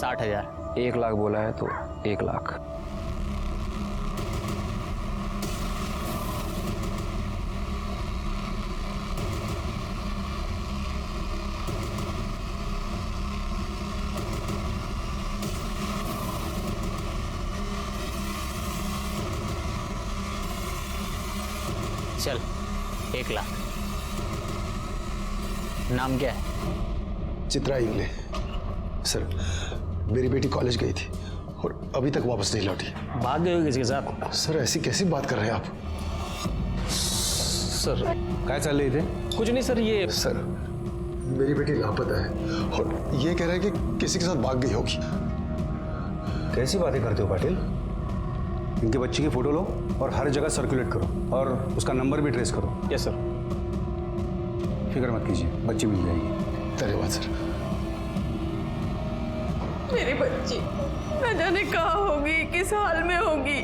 60,000। 1 लाख बोला है तो 1 लाख। चल 1 लाख। नाम क्या है? चित्रा इंगले। सर, मेरी बेटी कॉलेज गई थी और अभी तक वापस नहीं लौटी। भाग गए हो किसी के साथ? सर, ऐसी कैसी बात कर रहे हैं आप? सर क्या चल रही थे? कुछ नहीं सर, ये सर, मेरी बेटी लापता है और ये कह रहा है कि किसी के साथ भाग गई होगी। कैसी बातें करते हो पाटिल? इनके बच्चे की फोटो लो और हर जगह सर्कुलेट करो और उसका नंबर भी ट्रेस करो। Yes sir. फिक्र मत कीजिए, बच्ची मिल जाएगी। धन्यवाद सर। मेरी बच्ची न जाने कहाँ होगी, किस हाल में होगी।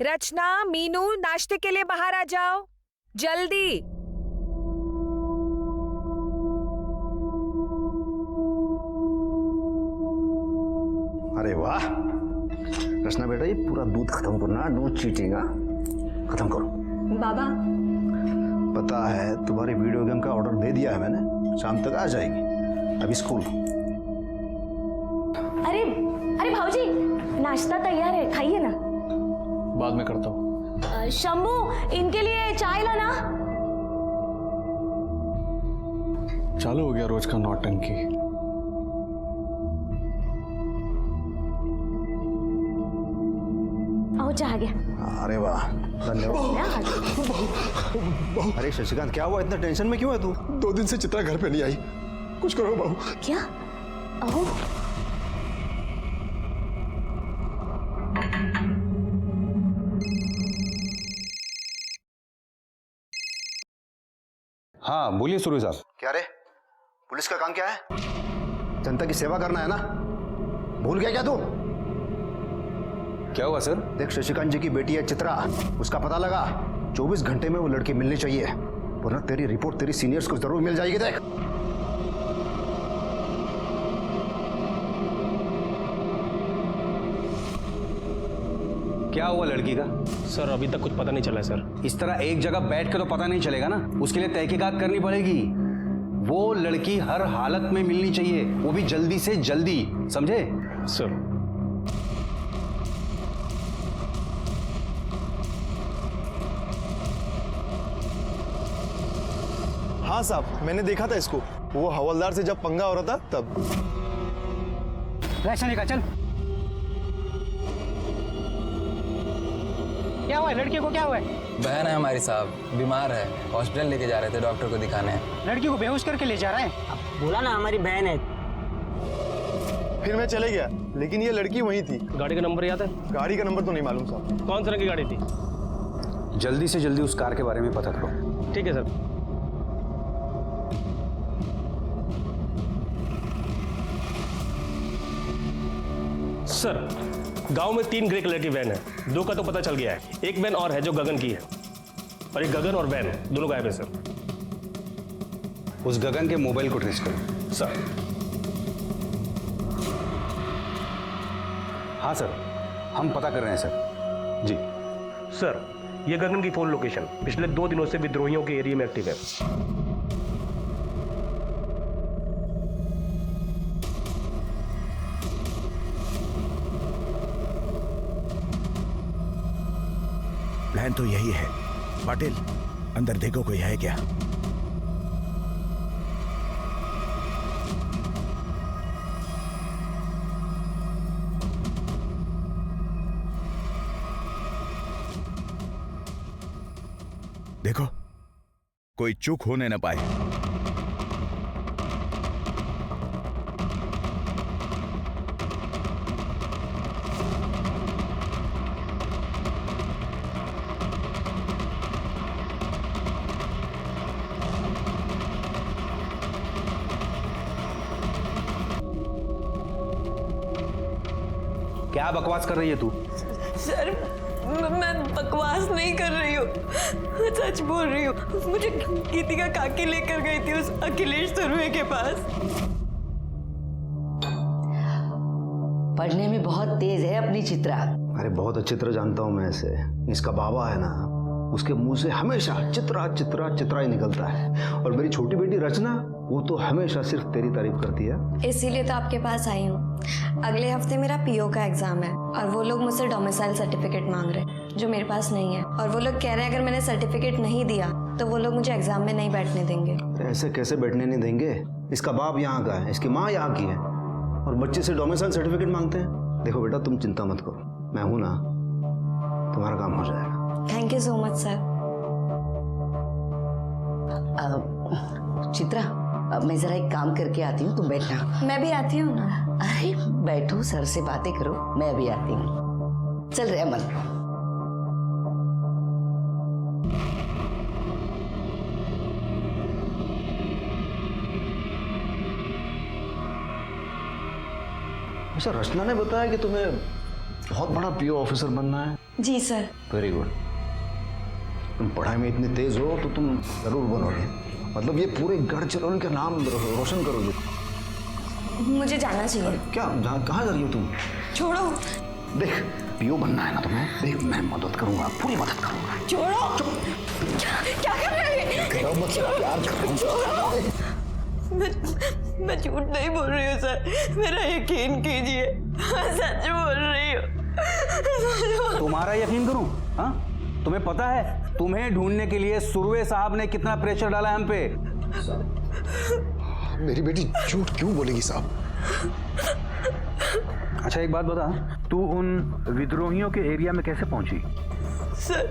रचना, मीनू, नाश्ते के लिए बाहर आ जाओ जल्दी। अरे वाह रचना बेटा, ये पूरा दूध खत्म करना, दूध चीटिंग खत्म करो। बाबा, पता है तुम्हारी वीडियो गेम का ऑर्डर दे दिया है मैंने, शाम तक आ जाएगी। अभी स्कूल। अरे अरे भाऊजी, नाश्ता तैयार है, खाइए ना। बाद में करता हूँ। शंभू, इनके लिए चाय लाना। चालू हो गया रोज का नौटंकी। आओ, चाह आ गया। अरे वाह, धन्यवाद। अरे शशिकांत, क्या हुआ? इतना टेंशन में क्यों है तू? 2 दिन से चित्रा घर पे नहीं आई। कुछ करो बहू। क्या? आओ। हाँ बोलिए सूर्य साहब। क्या रे, पुलिस का काम क्या है? जनता की सेवा करना है ना? भूल गया क्या तू? क्या हुआ सर? देख, शशिकांत जी की बेटी है चित्रा, उसका पता लगा। 24 घंटे में वो लड़की मिलनी चाहिए, वरना तेरी रिपोर्ट तेरी सीनियर्स को जरूर मिल जाएगी। देख, क्या हुआ लड़की का? सर अभी तक कुछ पता नहीं चला है सर। इस तरह एक जगह बैठ के तो पता नहीं चलेगा ना, उसके लिए तहकीकात करनी पड़ेगी। वो लड़की हर हालत में मिलनी चाहिए, वो भी जल्दी से जल्दी, समझे? सर हाँ साहब, मैंने देखा था इसको, वो हवलदार से जब पंगा हो रहा था तब। का चल। क्या हुआ है? लड़की को क्या हुआ है? बहन है हमारी साहब, बीमार है, हॉस्पिटल लेके जा रहे थे डॉक्टर को दिखाने। लड़की को बेहोश करके ले जा रहा है। बोला ना हमारी बहन है। फिर मैं चले गया, लेकिन ये लड़की वहीं थी। गाड़ी का नंबर याद है? गाड़ी का नंबर तो नहीं मालूम साहब। कौन सी रंग की गाड़ी थी? जल्दी से जल्दी उस कार के बारे में पता करो। ठीक है सर। सर, गांव में 3 ग्रे कलर की वैन है, 2 का तो पता चल गया है, एक वैन और है जो गगन की है, और एक गगन और वैन दोनों गायब है सर। उस गगन के मोबाइल को ट्रेस करो। सर। हाँ सर, हम पता कर रहे हैं सर। जी सर, ये गगन की फोन लोकेशन पिछले 2 दिनों से विद्रोहियों के एरिया में एक्टिव है। प्लान तो यही है। पाटिल, अंदर देखो कोई है क्या? देखो, कोई चूक होने न पाए। क्या बकवास कर रही है तू? सर मैं बकवास नहीं कर रही हूँ, सच बोल रही हूँ। मुझे गीतिका काकी लेकर गई थी उस अखिलेश सुरवे के पास। पढ़ने में बहुत तेज है अपनी चित्रा। अरे बहुत अच्छी तरह जानता हूँ मैं इसे। इसका बाबा है ना, उसके मुंह से हमेशा चित्रा चित्रा चित्रा ही निकलता है। और मेरी छोटी बेटी रचना, वो तो हमेशा सिर्फ तेरी तारीफ करती है। इसीलिए तो आपके पास आई हूँ। अगले हफ्ते मेरा पीओ का एग्जाम है और वो लोग मुझसे डोमिसाइल सर्टिफिकेट मांग रहे हैं जो मेरे पास नहीं है। और वो लोग कह रहे हैं अगर मैंने सर्टिफिकेट नहीं दिया तो वो लोग मुझे एग्जाम में नहीं बैठने देंगे। ऐसे कैसे बैठने नहीं देंगे? इसका बाप यहाँ का है, इसकी माँ यहाँ की है, और बच्चे से डोमिसाइल सर्टिफिकेट मांगते हैं। देखो बेटा, तुम चिंता मत करो, मैं हूं ना, तुम्हारा काम हो जाएगा। Thank you so much sir. Chitra, अब मैं जरा एक काम करके आती हूँ, तुम बैठना। मैं भी आती हूँ ना। अरे बैठो, सर से बातें करो, मैं अभी आती हूँ। चल रहे अमन। अच्छा, रचना ने बताया कि तुम्हें बहुत बड़ा पीओ ऑफिसर बनना है। जी सर। Very good. तुम पढ़ाई में इतने तेज हो तो तुम जरूर बनोगे। मतलब ये पूरे गढ़चिरौली का नाम रोशन करोगे। मुझे जाना चाहिए। क्या, कहाँ जा रही हो तुम? छोड़ो। देख, पीओ बनना है ना तुम्हें, देख मैं मदद करूंगा, पूरी मदद करूंगा। छोड़ो। क्या कर रहे हैं? प्यार करूंगा। मैं झूठ नहीं बोल रही हूँ सर, मेरा यकीन कीजिए, सच बोल रही हूँ। तुम्हारा यकीन करूं? हाँ, तुम्हें पता है तुम्हें ढूंढने के लिए सुरवे साहब ने कितना प्रेशर डाला है हम पे? मेरी बेटी झूठ क्यों बोलेगी साहब? अच्छा एक बात बता, तू उन विद्रोहियों के एरिया में कैसे पहुंची? सर,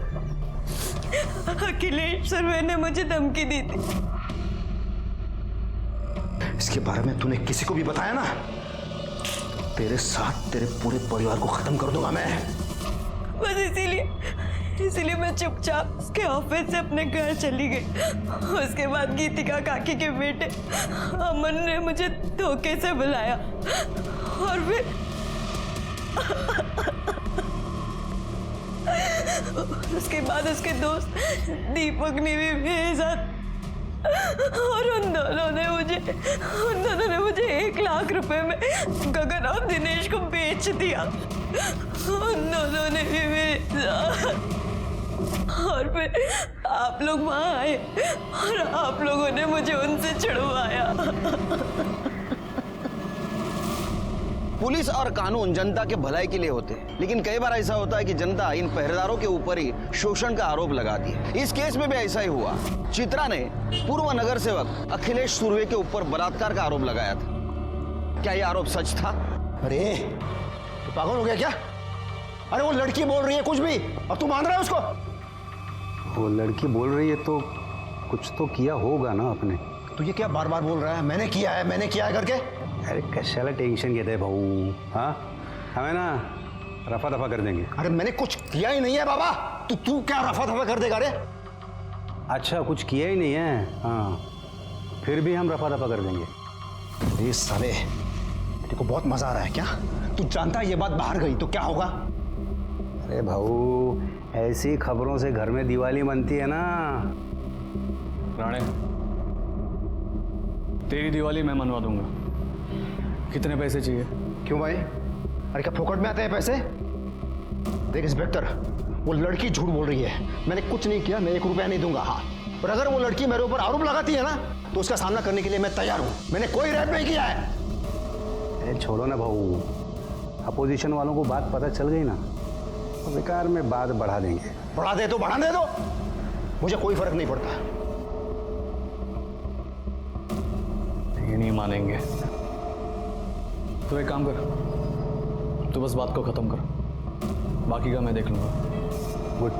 अखिलेश सुरवे ने मुझे धमकी दी थी। इसके बारे में तूने किसी को भी बताया ना, तेरे साथ तेरे पूरे परिवार को खत्म कर दूंगा मैं। बस इसीलिए मैं चुपचाप उसके ऑफिस से अपने घर चली गई। उसके बाद गीतिका काकी के बेटे अमन ने मुझे धोखे से बुलाया और फिर उसके बाद उसके दोस्त दीपक ने भी मेरे साथ, और उन दोनों ने मुझे 1 लाख रुपए में गगन और दिनेश को बेच दिया। उन दोनों ने भी मेरे साथ, और फिर आप लोग वहां आए और आप लोगों ने मुझे उनसे छुड़वाया। पुलिस और कानून जनता के भलाई के लिए होते हैं, लेकिन कई बार ऐसा होता है कि जनता इन पहरेदारों के ऊपर ही शोषण का आरोप लगाती है। इस केस में भी ऐसा ही हुआ। चित्रा ने पूर्व नगर सेवक अखिलेश सुरवे के ऊपर बलात्कार का आरोप लगाया था। क्या यह आरोप सच था? अरे तू पागल हो गया क्या? अरे वो लड़की बोल रही है कुछ भी और तू मान रहा है उसको? वो लड़की बोल रही है तो कुछ तो किया होगा ना आपने। तू ये क्या बार बार बोल रहा है, मैंने किया है करके? अरे कशाला टेंशन घेते भाऊ? हाँ, हमें ना रफा दफा कर देंगे। अरे मैंने कुछ किया ही नहीं है बाबा, तू क्या रफा दफा कर देगा? रे अच्छा, कुछ किया ही नहीं है? हाँ, फिर भी हम रफा दफा कर देंगे। ये साले, तेरे को बहुत मजा आ रहा है क्या? तू जानता है ये बात बाहर गई तो क्या होगा? अरे भाऊ, ऐसी खबरों से घर में दिवाली बनती है ना। राणे, तेरी दिवाली मैं मनवा दूंगा। कितने पैसे चाहिए? क्यों भाई? अरे क्या फोकट में आते हैं पैसे? देख इंस्पेक्टर, वो लड़की झूठ बोल रही है, मैंने कुछ नहीं किया, मैं 1 रुपया नहीं दूंगा। हाँ, और अगर वो लड़की मेरे ऊपर आरोप लगाती है ना तो उसका सामना करने के लिए मैं तैयार हूँ। मैंने कोई रेप नहीं किया है। अरे छोड़ो ना भाऊ, अपोजिशन वालों को बात पता चल गई ना तो बेकार में बात बढ़ा देंगे। बढ़ा दे तो बढ़ा दे दो, मुझे कोई फर्क नहीं पड़ता। ये नहीं मानेंगे तो एक काम कर, तू बस बात को खत्म कर, बाकी का मैं देख लूंगा। गुड।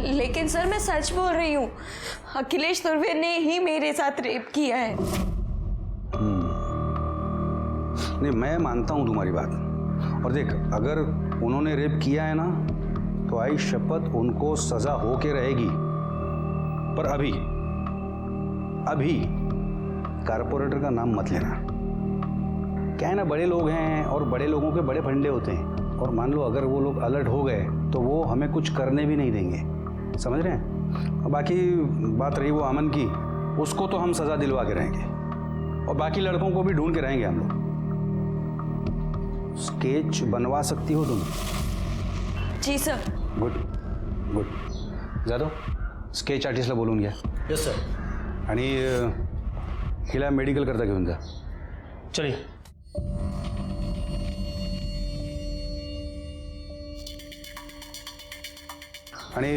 लेकिन सर मैं सच बोल रही हूँ, अखिलेश सुरवे ने ही मेरे साथ रेप किया है। नहीं, मैं मानता हूं तुम्हारी बात। और देख, अगर उन्होंने रेप किया है ना तो आई शपथ उनको सजा होके रहेगी। पर अभी कारपोरेटर का नाम मत लेना। क्या है ना, बड़े लोग हैं और बड़े लोगों के बड़े फंडे होते हैं, और मान लो अगर वो लोग अलर्ट हो गए तो वो हमें कुछ करने भी नहीं देंगे, समझ रहे हैं। और बाकी बात रही वो अमन की, उसको तो हम सजा दिलवा के रहेंगे, और बाकी लड़कों को भी ढूंढ के रहेंगे हम लोग। स्केच बनवा सकती हो तुम? जी sir. Good good. Jadhav sketch आर्टिस्टला बोलून घ्या. Yes sir. आणि हिला मेडिकल करता घेऊन जा. चलिए. आणि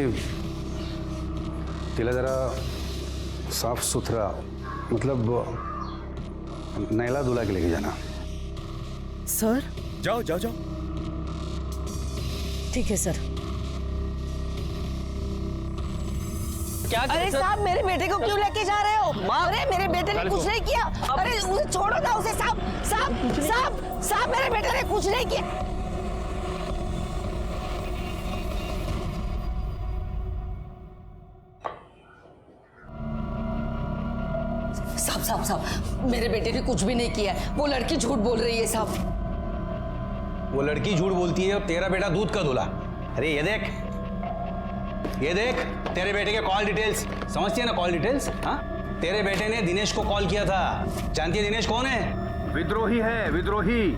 तिला जरा साफ सुथरा मतलब नैला धुला के लेके जाना. सर. जाओ जाओ जाओ. ठीक है सर. क्या? अरे साहब मेरे बेटे को क्यों लेके जा रहे हो? अरे मेरे बेटे ने कुछ नहीं किया. अरे उसे छोड़ो ना उसे. साहब साहब साहब साहब मेरे बेटे ने कुछ नहीं किया. साहब साहब साहब मेरे बेटे ने कुछ भी नहीं किया. वो लड़की झूठ बोल रही है साहब. वो लड़की झूठ बोलती है और तेरा बेटा दूध का दूल्हा. अरे ये देख तेरे बेटे के कॉल डिटेल्स समझती है ना? Call details. हाँ, तेरे बेटे ने दिनेश को कॉल किया था. जानती है दिनेश कौन है? विद्रोही है, विद्रोही.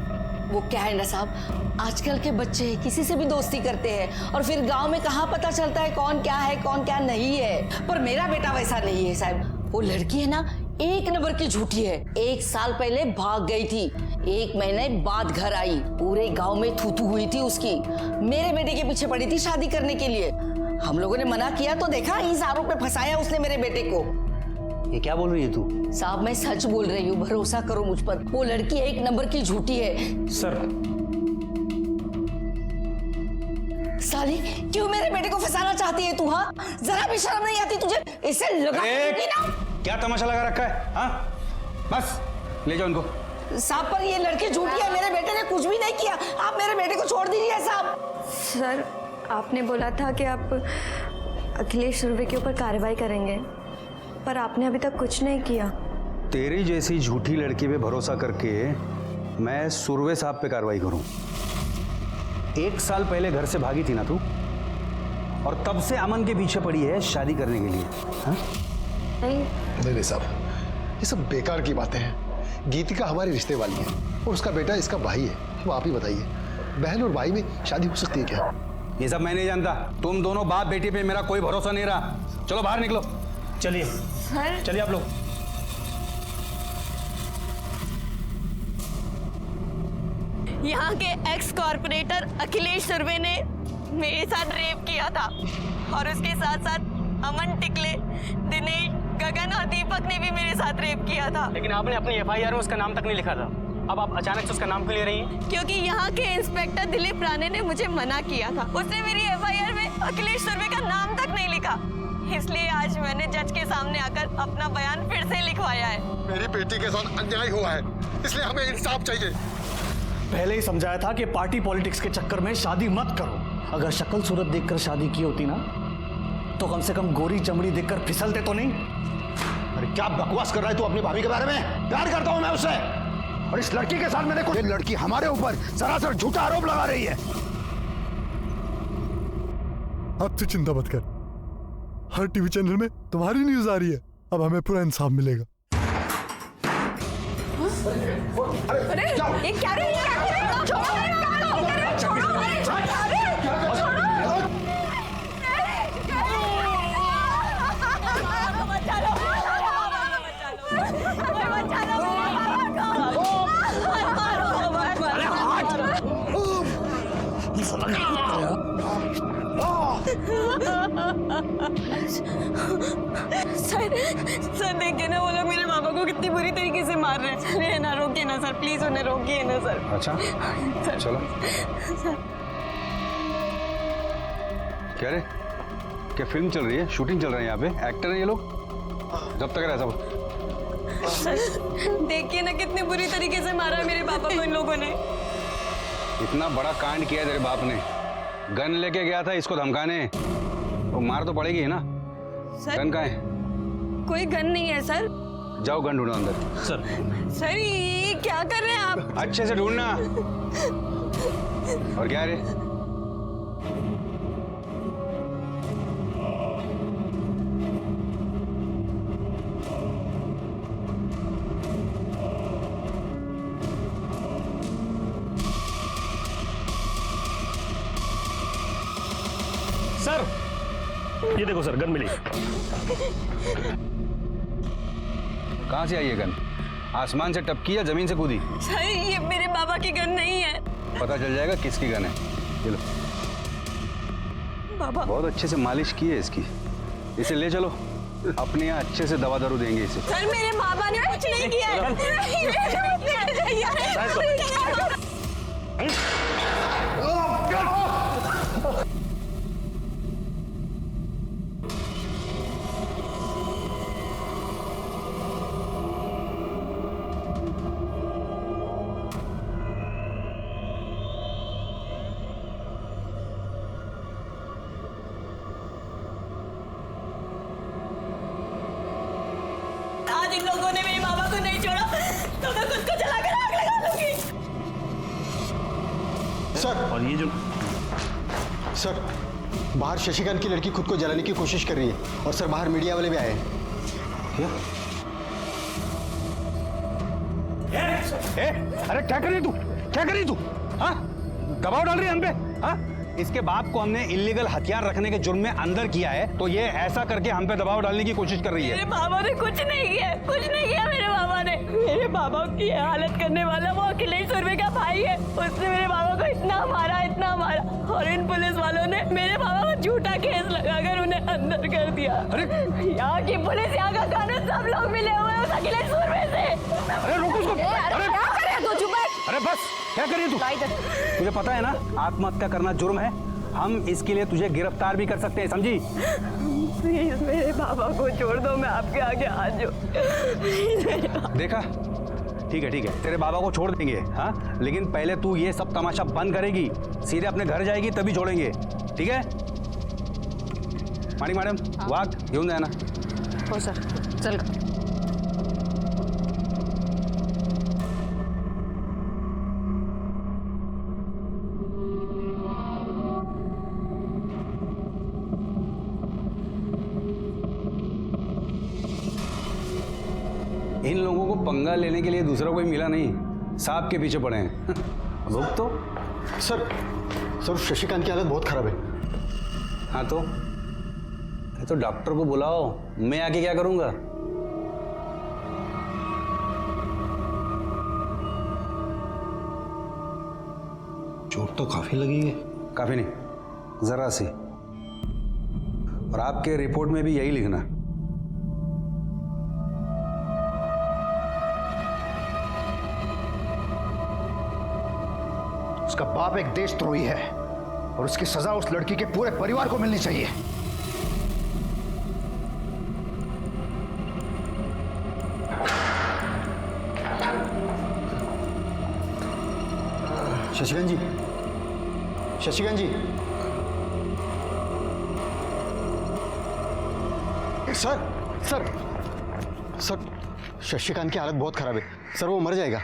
वो क्या है ना साहब, आजकल के बच्चे किसी से भी दोस्ती करते हैं और फिर गांव में कहाँ पता चलता है कौन क्या है कौन क्या नहीं है. पर मेरा बेटा वैसा नहीं है साहब. वो लड़की है ना, एक नंबर की झूठी है. 1 साल पहले भाग गई थी, 1 महीने बाद घर आई. पूरे गांव में थू-थू हुई थी उसकी. मेरे बेटे के पीछे पड़ी थी शादी करने के लिए. हम लोगों ने मना किया तो देखा, इस आरोप पे फंसाया उसने मेरे बेटे को. ये क्या बोल रही है तू? साहब मैं सच बोल रही हूँ, भरोसा करो मुझ पर. वो लड़की 1 नंबर की झूठी है. सर. साली क्यों मेरे बेटे को फंसाना चाहती है तू? हाँ, जरा भी शर्म नहीं आती तुझे? इससे लगा ना. क्या तमाशा लगा रखा है? हाँ, बस ले जाओ उनको. साहब पर ये लड़की झूठी है. मेरे बेटे ने कुछ भी नहीं किया. आप मेरे बेटे को छोड़ दीजिए साहब. सर आपने बोला था कि आप अखिलेश सुरवे के ऊपर कार्रवाई करेंगे, पर आपने अभी तक कुछ नहीं किया. तेरी जैसी झूठी लड़की पे भरोसा करके मैं सुरवे साहब पे कार्रवाई करूं? 1 साल पहले घर से भागी थी ना तू, और तब से अमन के पीछे पड़ी है शादी करने के लिए. हाँ? नहीं साहब, ये सब बेकार की बातें हैं. गीतिका हमारे रिश्ते वाली है और उसका बेटा इसका भाई है. अब आप ही बताइए, बहन और भाई में शादी हो सकती है क्या? ये सब मैं नहीं जानता. तुम दोनों बाप बेटी पे मेरा कोई भरोसा नहीं रहा. चलो बाहर निकलो. चलिए सर. चलिए आप लोग. यहाँ के एक्स कॉर्पोरेटर अखिलेश सुरवे ने मेरे साथ रेप किया था, और उसके साथ साथ अमन टिकले, दिनेश, गगन और दीपक ने भी मेरे साथ रेप किया था. लेकिन आपने अपनी FIR में उसका नाम तक नहीं लिखा था. अब आप अचानक से उसका नाम क्यों ले रही हैं? क्योंकि यहाँ के इंस्पेक्टर दिलीप राणे ने मुझे मना किया था. उसने मेरी FIR में अखिलेश सुरवे का नाम तक नहीं लिखा. इसलिए आज मैंने जज के सामने आकर अपना बयान फिर से लिखवाया है. मेरी बेटी के साथ अन्याय हुआ है, इसलिए हमें इंसाफ चाहिए. पहले ही समझाया था कि पार्टी पॉलिटिक्स के चक्कर में शादी मत करो. अगर शक्ल सूरत देखकर शादी की होती ना, तो कम से कम गोरी चमड़ी देखकर फिसलते तो नहीं. अरे क्या बकवास कर रहा है तू अपनी भाभी के बारे में? प्यार करता हूं मैं उससे, और इस लड़की के साथ मैंने ये लड़की हमारे ऊपर सरासर झूठा आरोप लगा रही है. अब तू चिंता मत कर, हर टीवी चैनल में तुम्हारी न्यूज आ रही है. अब हमें पूरा इंसाफ मिलेगा. अरे ये क्या रे? सर देखिए ना, वो लोग मेरे पापा को कितनी बुरी तरीके से मार रहे हैं. अरे ना रोकिए ना सर, प्लीज उन्हें रोकिए ना सर. अच्छा सर. चलो. सर. क्या रे, क्या फिल्म चल रही है? शूटिंग चल रही है यहाँ पे? एक्टर है ये लोग? जब तक रहा सब. सर देखिए ना, कितनी बुरी तरीके से मारा है मेरे पापा को इन लोगों ने. इतना बड़ा कांड किया है तेरे बाप ने, गन लेके गया था इसको धमकाने, वो मार तो पड़ेगी है ना। सर गन कहाँ है? कोई गन नहीं है सर। जाओ गन ढूंढो अंदर। सर ये क्या कर रहे हैं आप? अच्छे से ढूंढना। और क्या रे? सर ये देखो सर, गन मिली। कहाँ से आई ये गन? आसमान से टपकी या जमीन से कूदी? सर ये मेरे बाबा की गन नहीं है। पता चल जाएगा किसकी गन है। चलो बाबा। बहुत अच्छे से मालिश की है इसकी। इसे ले चलो, अपने यहाँ अच्छे से दवा दारू देंगे इसे। सर मेरे बाबा ने कुछ नहीं किया है। आज इन लोगों ने मेरे बाबा को नहीं छोड़ा तो मैं खुद को जलाकर आग लगा लूंगी। सर, और ये जो सर बाहर शशिकांत की लड़की खुद को जलाने की कोशिश कर रही है और सर बाहर मीडिया वाले भी आए हैं। अरे क्या कर रही तू? क्या कर रही तू? हाँ, दबाव डाल रही है हम पे? हाँ, इसके बाप को हमने इलीगल हथियार रखने के जुर्म में अंदर किया है, तो ये ऐसा करके हम पे दबाव डालने की कोशिश कर रही है। मेरे बाबा ने कुछ नहीं किया, कुछ नहीं किया मेरे बाबा ने। मेरे बाबा की हालत करने वाला वो अखिलेश सुरवे का भाई है। उसने मेरे बाबा को इतना मारा और इन पुलिस वालों ने मेरे बाबा को झूठा केस लगाकर उन्हें अंदर कर दिया। अरे यहाँ की पुलिस, यहाँ का कानून, सब लोग मिले हुए हैं उस अखिलेश सुरवे से। अरे रोको उसको। अरे क्या कर रहे हो तू? चुप बैठ। अरे बस, क्या कर रही तू? तुझे पता है ना आत्महत्या करना जुर्म है। हम इसके लिए तुझे गिरफ्तार भी कर सकते हैं, समझी? प्लीज मेरे बाबा को छोड़ दो, मैं आपके आगे हाथ जोड़। देखा, ठीक है तेरे बाबा को छोड़ देंगे, हाँ, लेकिन पहले तू ये सब तमाशा बंद करेगी, सीधे अपने घर जाएगी तभी छोड़ेंगे, ठीक है? मानिक मॅडम, वाघ घेऊन जाए ना। हो सर, चल। इन लोगों को पंगा लेने के लिए दूसरा कोई मिला नहीं, सांप के पीछे पड़े हैं। लोग तो सर शशिकांत की हालत बहुत खराब है। हाँ तो डॉक्टर को बुलाओ, मैं आके क्या करूंगा? चोट तो काफी लगी है। काफी नहीं, जरा सी। और आपके रिपोर्ट में भी यही लिखना। उसका बाप एक देशद्रोही है और उसकी सजा उस लड़की के पूरे परिवार को मिलनी चाहिए। शशिकांत जी, शशिकांत जी, सर शशिकांत की हालत बहुत खराब है सर, वो मर जाएगा।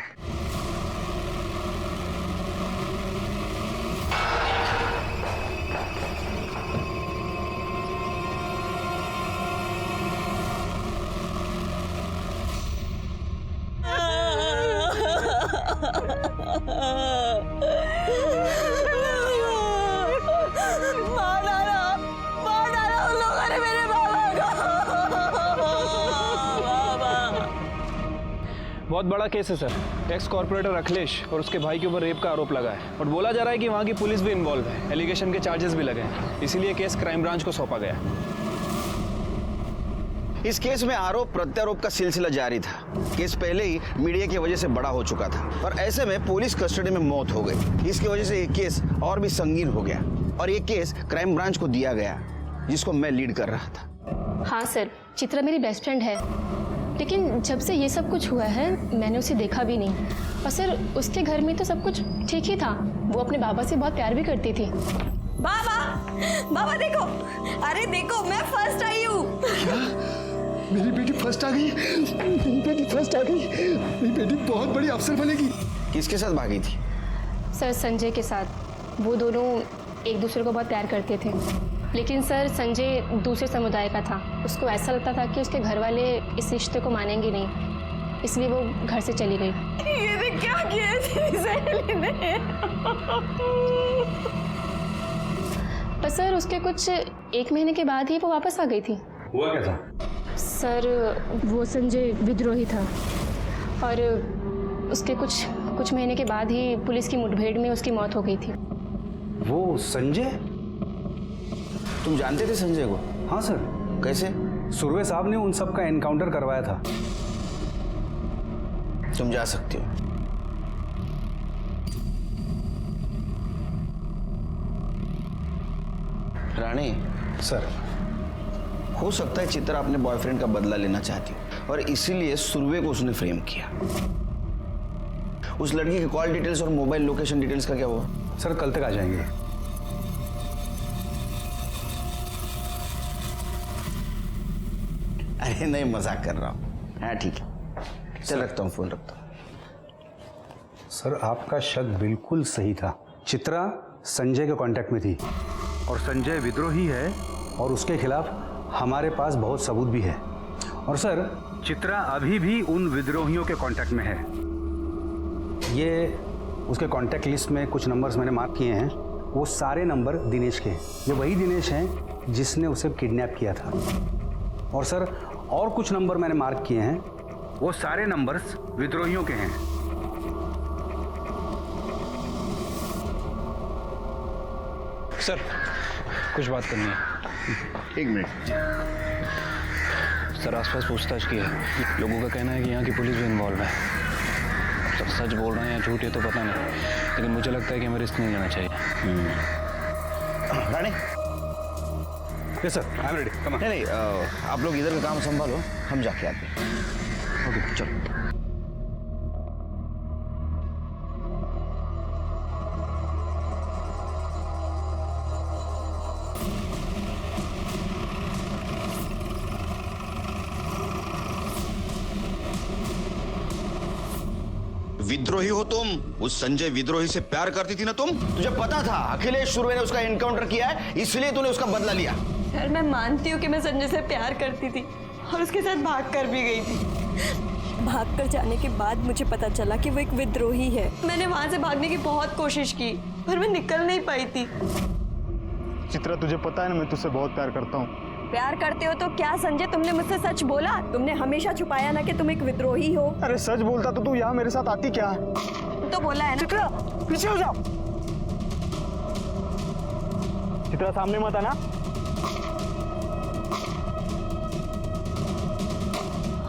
बहुत बड़ा केस है सर। एक्स कॉर्पोरेटर अखिलेश और उसके भाई के ऊपर रेप का आरोप लगा है और बोला जा रहा है कि वहाँ की पुलिस भी इन्वॉल्व है। एलिगेशन के चार्जेस भी लगे हैं, इसीलिए केस क्राइम ब्रांच को सौंपा गया। इस केस में आरोप प्रत्यारोप का सिलसिला जारी था। केस पहले ही मीडिया की वजह से बड़ा हो चुका था और ऐसे में पुलिस कस्टडी में मौत हो गई। इसकी वजह से ये केस और भी संगीन हो गया और ये केस क्राइम ब्रांच को दिया गया, जिसको मैं लीड कर रहा था। हाँ सर, चित्रा मेरी बेस्ट फ्रेंड है, लेकिन जब से ये सब कुछ हुआ है मैंने उसे देखा भी नहीं। और सर उसके घर में तो सब कुछ ठीक ही था, वो अपने बाबा से बहुत प्यार भी करती थी। बाबा, बाबा देखो, अरे देखो मैं फर्स्ट आई हूँ। क्या? मेरी बेटी फर्स्ट आ गई? मेरी बेटी फर्स्ट आ गई? मेरी बेटी बहुत बड़ी अफसर बनेगी। किसके साथ भागी थी? सर संजय के साथ। वो दोनों एक दूसरे को बहुत प्यार करते थे, लेकिन सर संजय दूसरे समुदाय का था। उसको ऐसा लगता था कि उसके घर वाले इस रिश्ते को मानेंगे नहीं, इसलिए वो घर से चली गई। ये क्या किया सहेली ने? पर सर उसके कुछ 1 महीने के बाद ही वो वापस आ गई थी। हुआ क्या था? सर वो संजय विद्रोही था और उसके कुछ महीने के बाद ही पुलिस की मुठभेड़ में उसकी मौत हो गई थी। वो संजय? तुम जानते थे संजय को? हाँ सर। कैसे? सुरवे साहब ने उन सब का एनकाउंटर करवाया था। तुम जा सकते हो। रानी सर, हो सकता है चित्रा अपने बॉयफ्रेंड का बदला लेना चाहती हो और इसीलिए सुरवे को उसने फ्रेम किया। उस लड़की के कॉल डिटेल्स और मोबाइल लोकेशन डिटेल्स का क्या हुआ? सर कल तक आ जाएंगे। अरे नहीं, मजाक कर रहा हूँ। हाँ ठीक है, चल रखता हूँ, फोन रखता हूँ। सर आपका शक बिल्कुल सही था। चित्रा संजय के कांटेक्ट में थी और संजय विद्रोही है और उसके खिलाफ हमारे पास बहुत सबूत भी है। और सर चित्रा अभी भी उन विद्रोहियों के कांटेक्ट में है। ये उसके कांटेक्ट लिस्ट में कुछ नंबर्स मैंने मार्क किए हैं। वो सारे नंबर दिनेश के हैं। ये वही दिनेश हैं जिसने उसे किडनैप किया था। और सर और कुछ नंबर मैंने मार्क किए हैं, वो सारे नंबर्स विद्रोहियों के हैं। सर कुछ बात करनी है। 1 मिनट। सर आसपास पूछताछ की है। लोगों का कहना है कि यहाँ की पुलिस भी इन्वॉल्व है। सर सच बोल रहे हैं या झूठ, ये तो पता नहीं, लेकिन मुझे लगता है कि हमें रिस्क नहीं लेना चाहिए। Rani? Yes sir, I am ready. Come on. नहीं, आप लोग इधर का काम संभालो, हम जाके आते हैं। ओके चलो। विद्रोही हो तुम? उस संजय विद्रोही से प्यार करती थी ना तुम? तुझे पता था अखिलेश सुरवे ने उसका एनकाउंटर किया है, इसलिए तूने उसका बदला लिया। सर मैं मानती हूँ कि मैं संजय से प्यार करती थी और उसके साथ भाग कर भी गई थी। भाग कर जाने के बाद मुझे पता चला कि वो एक विद्रोही है। मैंने वहां से भागने की बहुत कोशिश की पर मैं निकल नहीं पाई थी। चित्रा तुझे पता है ना मैं तुझसे बहुत प्यार करता हूँ। प्यार करते हो तो क्या संजय तुमने मुझसे सच बोला? तुमने हमेशा छुपाया ना कि तुम एक विद्रोही हो। अरे सच बोलता तो तू यहाँ मेरे साथ आती क्या? तो बोला है ना। चित्रा पीछे हो जाओ। चित्रा सामने मत आना।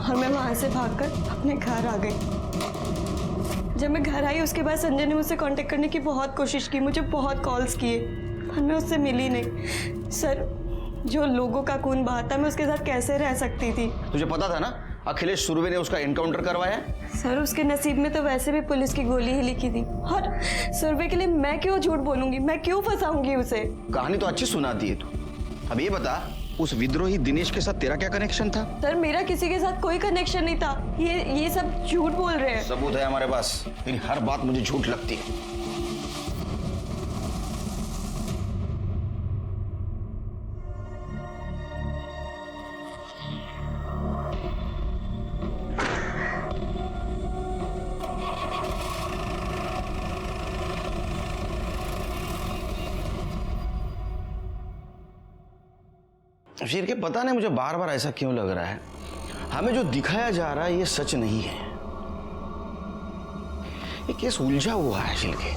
और मैं वहां से भागकर अपने घर आ गई। जब मैं घर आई उसके बाद संजय ने मुझसे कांटेक्ट करने की बहुत कोशिश की, मुझे बहुत कॉल्स किए पर मैं उससे मिली नहीं। सर जो लोगों का खून बहाता मैं उसके साथ कैसे रह सकती थी? तुझे पता था ना अखिलेश सुरवे ने उसका एनकाउंटर करवाया? सर उसके नसीब में तो वैसे भी पुलिस की गोली ही लिखी थी और सुरवे के लिए मैं क्यों झूठ बोलूंगी, मैं क्यों फंसाऊंगी उसे? कहानी तो अच्छी सुनाती है तू। अब ये बता उस विद्रोही दिनेश के साथ तेरा क्या कनेक्शन था? सर मेरा किसी के साथ कोई कनेक्शन नहीं था। ये सब झूठ बोल रहे हैं। सबूत है हमारे पास, लेकिन हर बात मुझे झूठ लगती है। फिर के पता नहीं मुझे बार बार ऐसा क्यों लग रहा है, हमें जो दिखाया जा रहा है ये सच नहीं है। ये केस उलझा हुआ है शिल्के।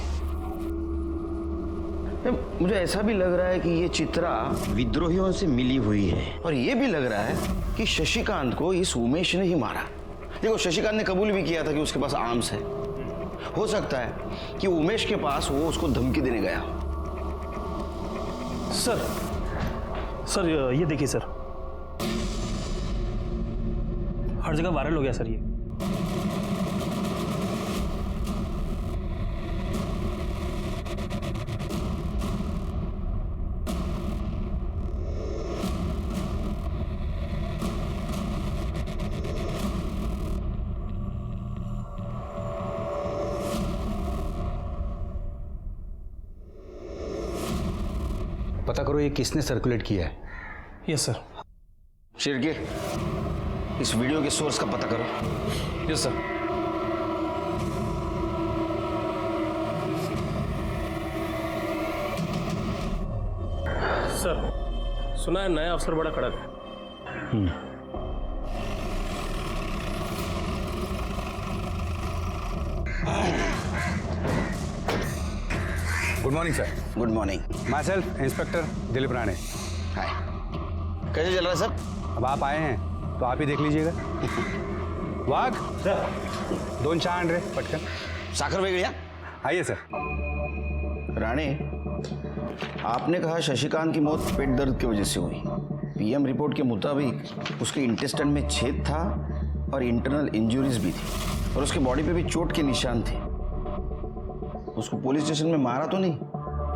मुझे ऐसा भी लग रहा है कि ये चित्रा विद्रोहियों से मिली हुई है और ये भी लग रहा है कि शशिकांत को इस उमेश ने ही मारा। देखो शशिकांत ने कबूल भी किया था कि उसके पास आर्म्स है। हो सकता है कि उमेश के पास वो उसको धमकी देने गया। सर ये देखिए सर, हर जगह वायरल हो गया सर ये। पता करो ये किसने सर्कुलेट किया है। Yes sir. शिरके, इस वीडियो के सोर्स का पता करो। Yes sir. सर, सुना है नया अफसर बड़ा कड़क है। Good morning sir. Good morning. Myself inspector Dilip Rane. Hi. कैसे चल रहा है सर? अब आप आए हैं तो आप ही देख लीजिएगा। वाघ सर, 2 चहा आण रे पटकन। साखर वेगळ्या। आइए सर। राणे, आपने कहा शशिकांत की मौत पेट दर्द की वजह से हुई। पीएम रिपोर्ट के मुताबिक उसके इंटेस्टाइन में छेद था और इंटरनल इंजरीज भी थी और उसके बॉडी पे भी चोट के निशान थे। उसको पुलिस स्टेशन में मारा तो नहीं?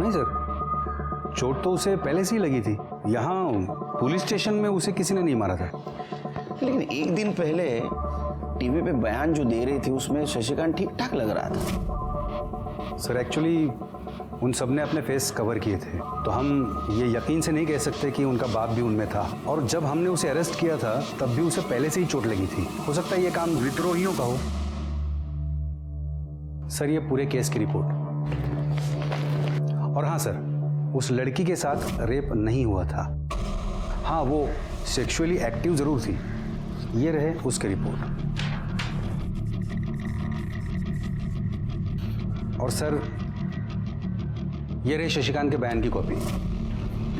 नहीं सर, चोट तो उसे पहले से ही लगी थी। यहाँ पुलिस स्टेशन में उसे किसी ने नहीं मारा था। लेकिन एक दिन पहले टीवी पे बयान जो दे रहे थे उसमें शशिकांत ठीक ठाक लग रहा था। सर एक्चुअली उन सब ने अपने फेस कवर किए थे, तो हम ये यकीन से नहीं कह सकते कि उनका बाप भी उनमें था। और जब हमने उसे अरेस्ट किया था तब भी उसे पहले से ही चोट लगी थी। हो सकता है ये काम विद्रोहियों का हो। सर ये पूरे केस की रिपोर्ट। और हाँ सर, उस लड़की के साथ रेप नहीं हुआ था। हाँ, वो सेक्सुअली एक्टिव जरूर थी। ये रहे उसकी रिपोर्ट। और सर ये रहे शशिकांत के बयान की कॉपी,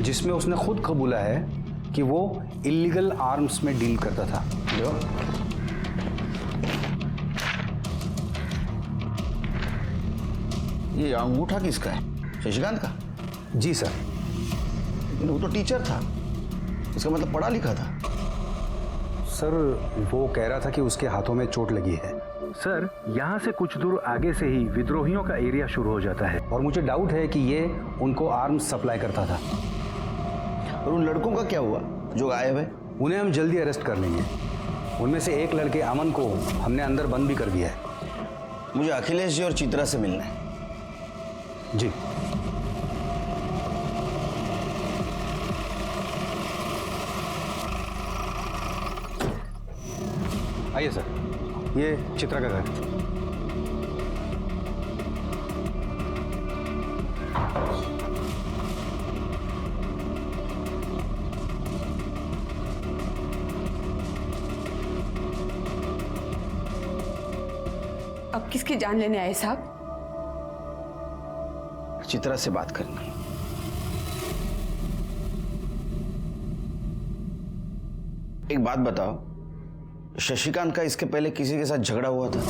जिसमें उसने खुद कबूला है कि वो इलीगल आर्म्स में डील करता था। जो ये अंगूठा किसका है? शशिकांत का? जी सर। लेकिन वो तो टीचर था, इसका मतलब पढ़ा लिखा था। सर वो कह रहा था कि उसके हाथों में चोट लगी है। सर यहाँ से कुछ दूर आगे से ही विद्रोहियों का एरिया शुरू हो जाता है और मुझे डाउट है कि ये उनको आर्म्स सप्लाई करता था। और उन लड़कों का क्या हुआ जो गायब है? उन्हें हम जल्दी अरेस्ट कर लेंगे। उनमें से एक लड़के अमन को हमने अंदर बंद भी कर दिया है। मुझे अखिलेश जी और चित्रा से मिलना है। जी। आइए सर, ये चित्रा का घर। अब किसकी जान लेने आए साहब? चित्रा से बात करनी है। एक बात बताओ, शशिकांत का इसके पहले किसी के साथ झगड़ा हुआ था?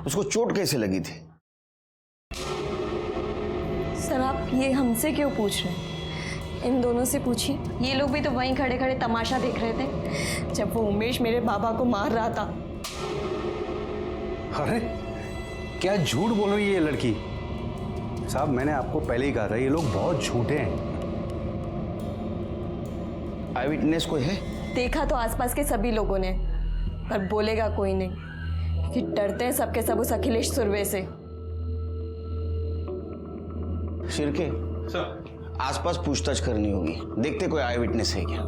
उसको चोट कैसे लगी थी? सर आप ये हमसे क्यों पूछ रहे हैं? इन दोनों से पूछिए। ये लोग भी तो वहीं खड़े खड़े तमाशा देख रहे थे जब वो उमेश मेरे बाबा को मार रहा था। अरे क्या झूठ बोल रही है ये लड़की। साहब मैंने आपको पहले ही कहा था ये लोग बहुत झूठे हैं। आई विटनेस कोई है? देखा तो आसपास के सभी लोगों ने, पर बोलेगा कोई नहीं कि डरते हैं सबके सब उस अखिलेश सुरवे से। शिरके सर, आसपास पूछताछ करनी होगी, देखते कोई आई विटनेस है क्या।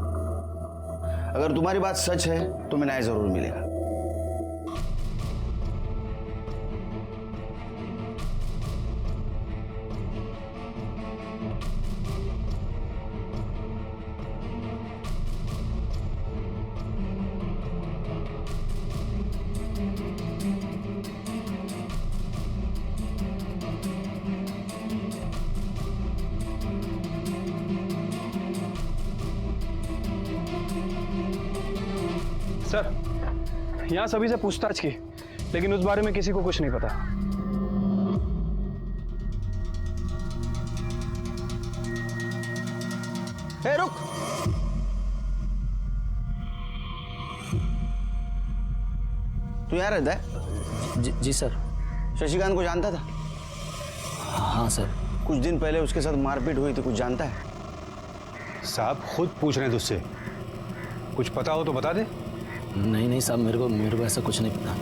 अगर तुम्हारी बात सच है तो मैं न्याय जरूर मिलेगा। सर यहाँ सभी से पूछताछ की, लेकिन उस बारे में किसी को कुछ नहीं पता। ए, रुक। तू यहाँ रहता है? जी सर। शशिकांत को जानता था? हाँ सर। कुछ दिन पहले उसके साथ मारपीट हुई थी, कुछ जानता है? साहब खुद पूछ रहे हैं तुझसे, कुछ पता हो तो बता दे। नहीं साहब, मेरे को ऐसा कुछ नहीं पता।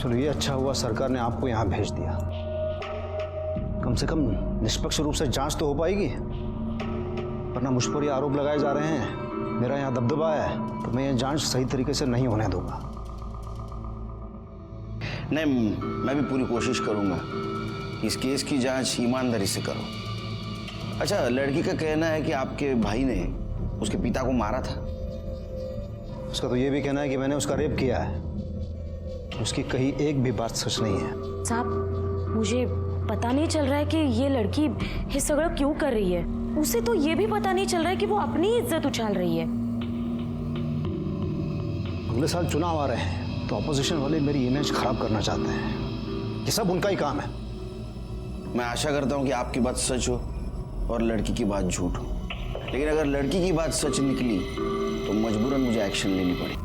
चलो ये अच्छा हुआ सरकार ने आपको यहाँ भेज दिया। कम से कम निष्पक्ष रूप से जांच तो हो पाएगी, वरना मुझ पर ये आरोप लगाए जा रहे हैं, मेरा यहाँ दबदबा है, तो मैं ये जांच सही तरीके से नहीं होने दूंगा। नहीं, मैं भी पूरी कोशिश करूंगा कि इस केस की जांच ईमानदारी से करो। अच्छा, लड़की का कहना है कि आपके भाई ने उसके पिता को मारा था। उसका तो ये भी कहना है कि मैंने उसका रेप किया है। उसकी कही एक भी बात सच नहीं है। साहब, मुझे पता नहीं चल रहा है कि ये लड़की ये सगळं क्यों कर रही है। उसे तो ये भी पता नहीं चल रहा है कि वो अपनी इज्जत उछाल रही है। अगले साल चुनाव आ रहे हैं, तो ऑपोजिशन वाले मेरी इमेज खराब करना चाहते हैं। ये सब उनका ही काम है। मैं आशा करता हूं कि आपकी बात सच हो और लड़की की बात झूठ हो, लेकिन अगर लड़की की बात सच निकली तो मजबूरन मुझे एक्शन लेनी पड़ी।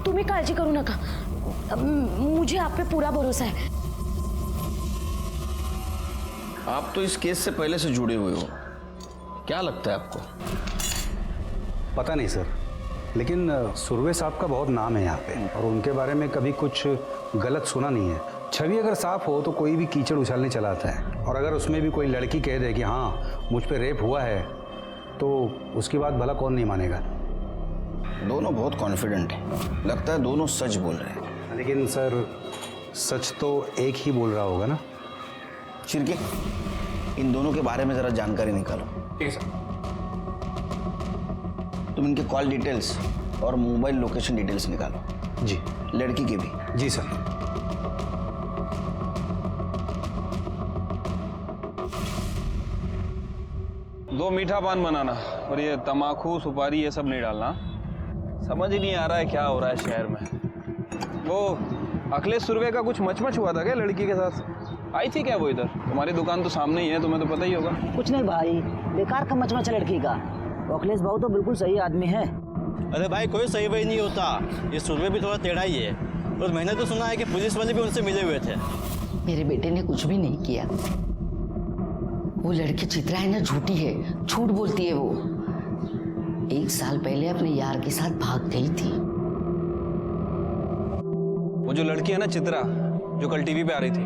तुम्हें काळजी करू नका, मुझे आप पे पूरा भरोसा है। आप तो इस केस से पहले से जुड़े हुए हो, क्या लगता है आपको? पता नहीं सर, लेकिन सुरवे साहब का बहुत नाम है यहाँ पे, और उनके बारे में कभी कुछ गलत सुना नहीं है। छवि अगर साफ हो तो कोई भी कीचड़ उछालने चला आता है, और अगर उसमें भी कोई लड़की कह दे कि हाँ मुझ पे रेप हुआ है, तो उसकी बात भला कौन नहीं मानेगा। दोनों बहुत कॉन्फिडेंट हैं, लगता है दोनों सच बोल रहे हैं। लेकिन सर, सच तो एक ही बोल रहा होगा ना। शिर्के, इन दोनों के बारे में जरा जानकारी निकालो। ठीक है सर। तुम इनके कॉल डिटेल्स और मोबाइल लोकेशन डिटेल्स निकालो। जी। लड़की के भी। जी सर। दो मीठा पान बनाना, और ये तमाकू सुपारी ये सब नहीं डालना। समझ ही नहीं आ रहा है क्या हो रहा है शहर में। वो अखिलेश सुरवे का कुछ मचमच हुआ था क्या लड़की के साथ? आई थी क्या वो इधर? तुम्हारी दुकान तो सामने ही है, तुम्हें तो पता ही होगा। कुछ नहीं भाई, बेकार का मचमच है लड़की का। अखिलेश बाबू तो बिल्कुल सही आदमी है। अरे भाई, कोई सही वही नहीं होता, ये सुरवे भी थोड़ा टेढ़ा ही है। और मैंने तो सुना है कि पुलिस वाले भी उनसे मिले हुए थे। मेरे बेटे ने कुछ भी नहीं किया। वो लड़की चित्रा है ना, झूठी है, झूठ बोलती है। वो 1 साल पहले अपने यार के साथ भाग गई थी। वो जो लड़की है ना चित्रा, जो कल टीवी पे आ रही थी,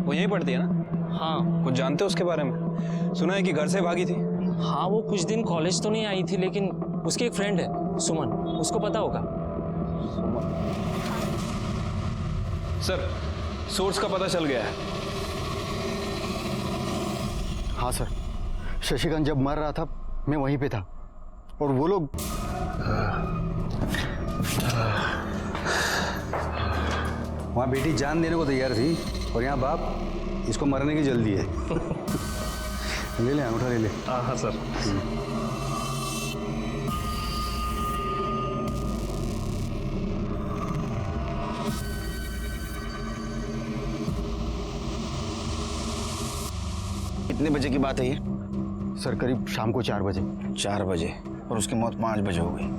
वो यहीं पढ़ती है ना? हाँ। कुछ जानते हो उसके बारे में? सुना है कि घर से भागी थी। हाँ, वो कुछ दिन कॉलेज तो नहीं आई थी, लेकिन उसकी एक फ्रेंड है सुमन, उसको पता होगा। सर, सोर्स का पता चल गया है। हाँ सर, शशिकांत जब मर रहा था मैं वहीं पे था, और वो लोग वहाँ बेटी जान देने को तैयार थी, और यहाँ बाप इसको मरने की जल्दी है। ले ले अंगूठा ले ले। हाँ सर। कितने बजे की बात है ये? सर करीब शाम को 4 बजे। 4 बजे, और उसकी मौत 5 बजे हो गई।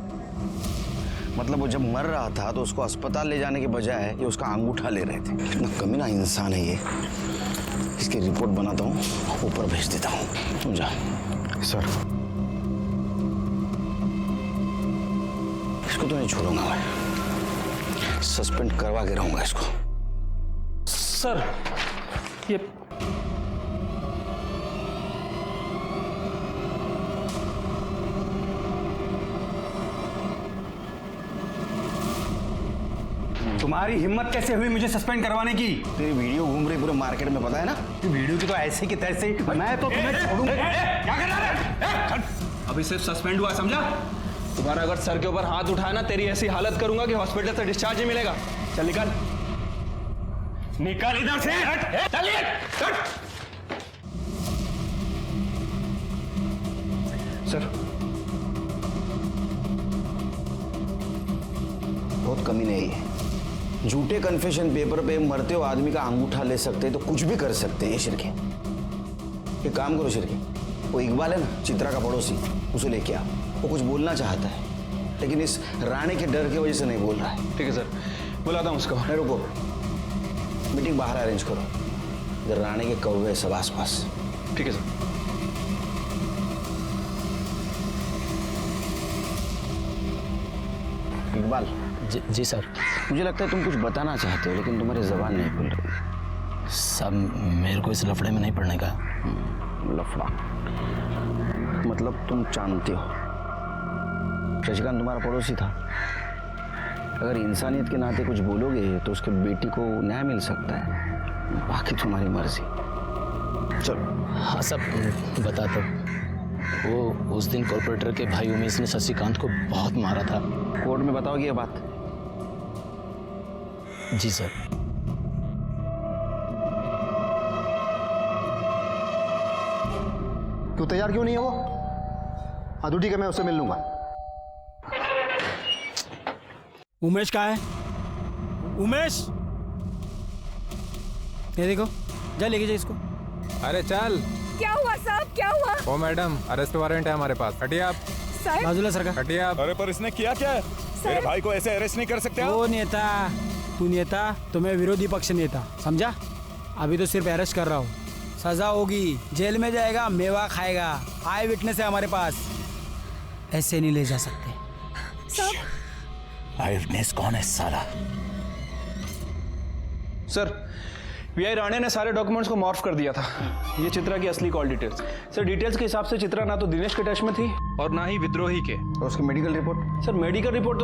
मतलब वो जब मर रहा था तो उसको अस्पताल ले जाने के बजाय ये उसका अंगूठा ले रहे थे। कितना कमीना इंसान है ये। इसकी रिपोर्ट बनाता हूँ, ऊपर भेज देता हूँ। तुम जा। सर, इसको तो नहीं छोड़ूंगा मैं, सस्पेंड करवा के रहूंगा इसको। सर, ये तुम्हारी हिम्मत कैसे हुई मुझे सस्पेंड करवाने की? तेरी वीडियो घूम रही पूरे मार्केट में, पता है ना? वीडियो की तो ऐसे की तैसे, मैं तो तुम्हें छोड़ूंगा। क्या कर रहा है? अभी सिर्फ सस्पेंड हुआ, समझा? तुम्हारा अगर सर के ऊपर हाथ उठाया ना, तेरी ऐसी हालत करूंगा कि हॉस्पिटल से डिस्चार्ज ही मिलेगा। चल निकल, निकल इधर से। चलिए, सर, बहुत कमी नहीं है। झूठे कन्फेशन पेपर पे मरते हुए आदमी का अंगूठा ले सकते हैं तो कुछ भी कर सकते हैं ये शिरके। एक काम करो शिरके, वो इकबाल है ना चित्रा का पड़ोसी, उसे लेके आ। वो कुछ बोलना चाहता है, लेकिन इस राणे के डर की वजह से नहीं बोल रहा है। ठीक है सर, बुलाता हूँ उसको। नहीं रुको, मीटिंग बाहर अरेंज करो, इधर राणे के कौवे सब आसपास। ठीक है सर। इकबाल, जी सर। मुझे लगता है तुम कुछ बताना चाहते हो लेकिन तुम्हारी जबान नहीं खुल रही। साहब मेरे को इस लफड़े में नहीं पड़ने का। लफड़ा मतलब तुम जानते हो शशिकांत तुम्हारा पड़ोसी था। अगर इंसानियत के नाते कुछ बोलोगे तो उसके बेटी को न्याय मिल सकता है, बाकी तुम्हारी मर्जी। चलो। हाँ साहब बता दो, वो उस दिन कॉर्पोरेटर के भाई उमेश ने शशिकांत को बहुत मारा था। कोर्ट में बताओगे ये बात? जी सर। तू तैयार क्यों नहीं है वो? हाँ तो ठीक है, मैं उससे मिल लूंगा। उमेश कहाँ है? उमेश, ये देखो, जा लेके जा इसको। अरे चल। क्या हुआ साहब, क्या हुआ? ओ मैडम, अरेस्ट वारंट है हमारे पास। हटिए आप। साहब बाजूला सरका। हटिए आप। अरे पर इसने किया क्या है? मेरे भाई को ऐसे अरेस्ट नहीं कर सकते आप। वो नेता, तू नेता तो मैं विरोधी पक्ष नेता, समझा? अभी तो सिर्फ अरेस्ट कर रहा हूँ, सजा होगी, जेल में जाएगा, मेवा खाएगा। आई विटनेस है हमारे पास, ऐसे नहीं ले जा सकते। साहब आई विटनेस कौन है साला? सर वीआई राणे ने सारे डॉक्यूमेंट्स को मॉर्फ कर दिया था। ये चित्रा की असली कॉल डिटेल्स। सर डिटेल्स के हिसाब से चित्रा ना तो दिनेश के टच में थी और ना ही विद्रोही के। और उसकी medical report? Sir medical report तो